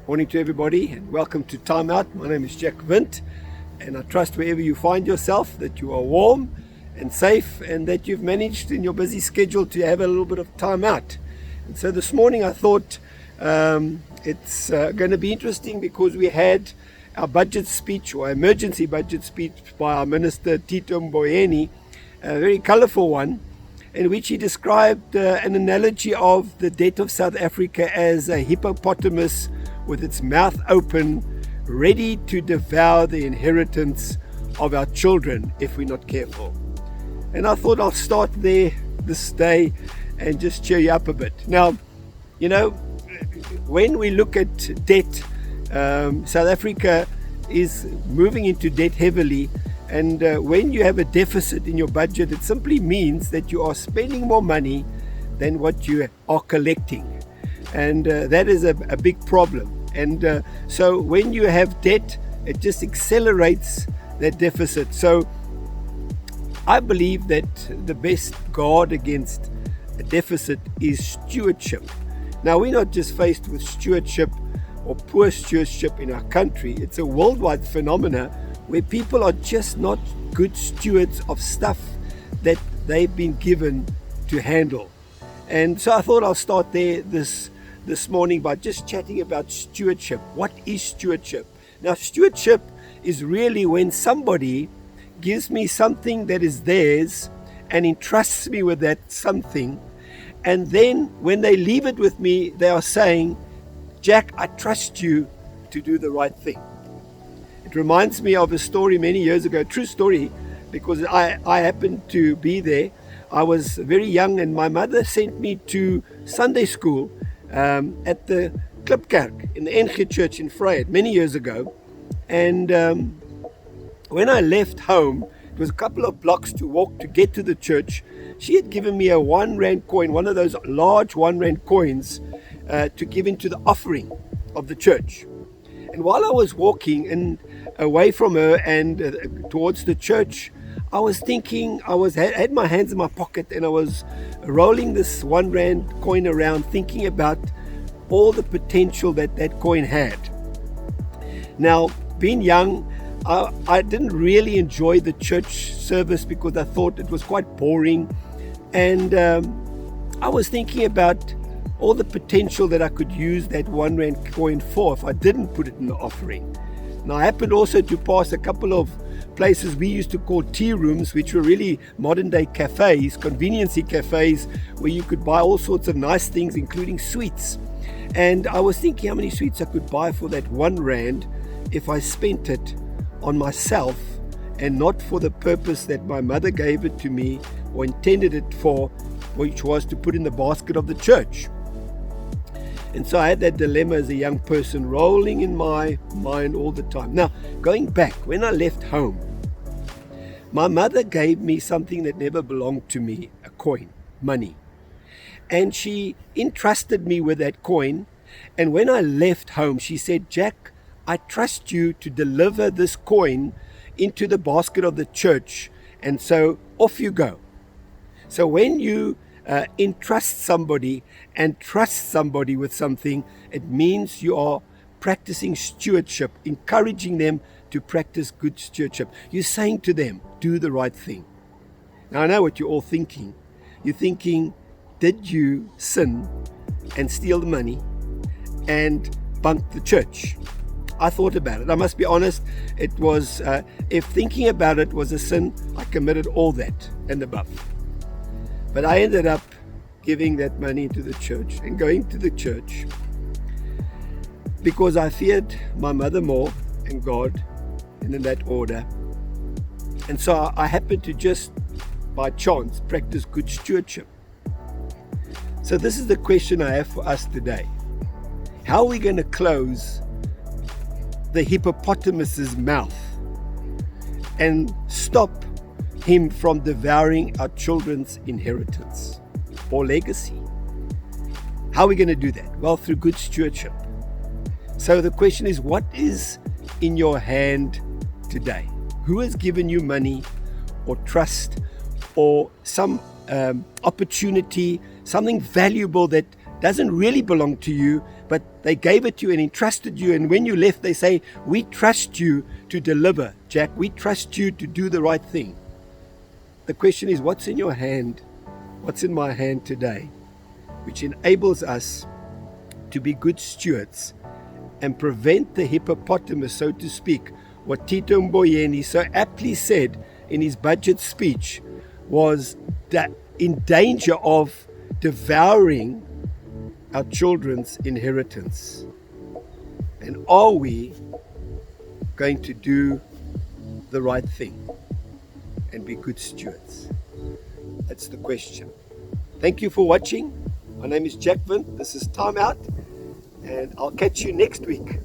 Morning to everybody and welcome to Timeout. My name is Jack Vint and I trust wherever you find yourself that you are warm and safe and that you've managed in your busy schedule to have a little bit of time out. And so this morning I thought it's going to be interesting because we had our budget speech or emergency budget speech by our Minister Tito Mboweni, a very colourful one, in which he described an analogy of the debt of South Africa as a hippopotamus with its mouth open, ready to devour the inheritance of our children if we're not careful. And I thought I'll start there this day and just cheer you up a bit. Now, you know, when we look at debt, South Africa is moving into debt heavily. And when you have a deficit in your budget, it simply means that you are spending more money than what you are collecting. And that is a big problem. And so when you have debt, it just accelerates that deficit. So I believe that the best guard against a deficit is stewardship. Now, we're not just faced with stewardship or poor stewardship in our country. It's a worldwide phenomenon where people are just not good stewards of stuff that they've been given to handle. And so I thought I'll start there this morning by just chatting about stewardship. What is stewardship? Now, stewardship is really when somebody gives me something that is theirs and entrusts me with that something, and then when they leave it with me, they are saying, Jack, I trust you to do the right thing. It reminds me of a story many years ago, a true story, because I happened to be there. I was very young and my mother sent me to Sunday school at the Klipkerk in the NG Church in Vryheid many years ago. And when I left home, it was a couple of blocks to walk to get to the church. She had given me a 1 rand coin, one of those large 1 rand coins, to give into the offering of the church. And while I was walking and away from her and towards the church, I was thinking, had my hands in my pocket and I was rolling this 1 rand coin around, thinking about all the potential that coin had. Now, being young, I didn't really enjoy the church service because I thought it was quite boring. And I was thinking about all the potential that I could use that 1 rand coin for if I didn't put it in the offering. Now, I happened also to pass a couple of places we used to call tea rooms, which were really modern day cafes, conveniency cafes, where you could buy all sorts of nice things, including sweets. And I was thinking how many sweets I could buy for that 1 rand if I spent it on myself and not for the purpose that my mother gave it to me or intended it for, which was to put in the basket of the church. And so I had that dilemma as a young person rolling in my mind all the time. Now, going back, when I left home, my mother gave me something that never belonged to me, a coin, money. And she entrusted me with that coin. And when I left home, she said, Jack, I trust you to deliver this coin into the basket of the church. And so off you go. So when you entrust somebody and trust somebody with something, it means you are practicing stewardship, encouraging them to practice good stewardship. You're saying to them, do the right thing. Now, I know what you're all thinking. You're thinking, did you sin and steal the money and bunk the church? I thought about it. I must be honest, it was, if thinking about it was a sin, I committed all that and above. But I ended up giving that money to the church and going to the church because I feared my mother more and God, and in that order. And so I happened to just, by chance, practice good stewardship. So this is the question I have for us today. How are we going to close the hippopotamus's mouth and stop him from devouring our children's inheritance or legacy? How are we going to do that? Well, through good stewardship. So the question is, what is in your hand today? Who has given you money or trust or some opportunity, something valuable that doesn't really belong to you, but they gave it to you and entrusted you. And when you left, they say, we trust you to deliver, Jack. We trust you to do the right thing. The question is, what's in your hand? What's in my hand today, which enables us to be good stewards and prevent the hippopotamus, so to speak. What Tito Mboyeni so aptly said in his budget speech was that in danger of devouring our children's inheritance. And are we going to do the right thing and be good stewards? That's the question. Thank you for watching. My name is Jack Vint. This is Timeout, and I'll catch you next week.